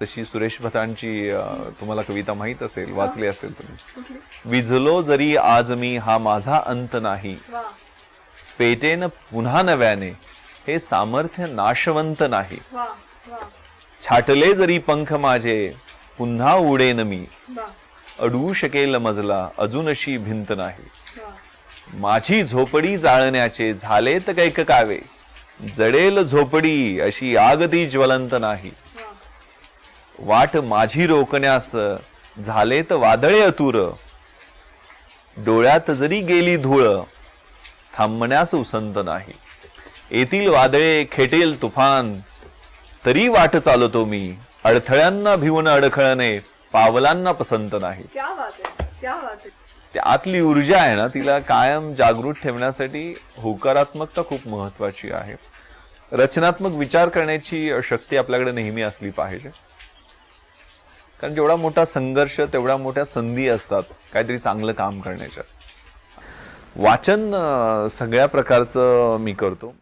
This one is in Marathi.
तशी सुरेश भटांची तुम्हाला कविता माहित असेल, वाचली असेल तुम्ही. विझलो जरी आज मी हा माझा अंत नाही, पेटेन पुन्हा नव्याने हे सामर्थ्य नाशवंत नाही. छाटले जरी पंख माझे पुन्हा उडेन मी, अडवू शकेल मजला अजूनशी भिंत नाही. माझी झोपडी जाळण्याचे झालेत कैक कावे, जडेल झोपडी अशी आगती ज्वलंत नाही. वाट माझी रोखण्यास झालेत वादळे अतुर, डोळ्यात जरी गेली धूळ थांबण्यास उसंत नाही. येतील वादळे खेटेल तुफान तरी वाट चालतो मी, अडथळ्यांना भिवून अडखळणे पावलांना पसंत नाही. क्या बात है, क्या बात है. त्यातली ऊर्जा आहे ना, तिला कायम जागृत ठेवण्यासाठी होकारात्मकता खूप महत्वाची आहे. रचनात्मक विचार करण्याची शक्ती आपल्याकडे नेहमी असली पाहिजे, कारण जेवढा मोठा संघर्ष तेवढ्या मोठ्या संधी असतात काहीतरी चांगलं काम करण्याच्या. वाचन सगळ्या प्रकारचं मी करतो.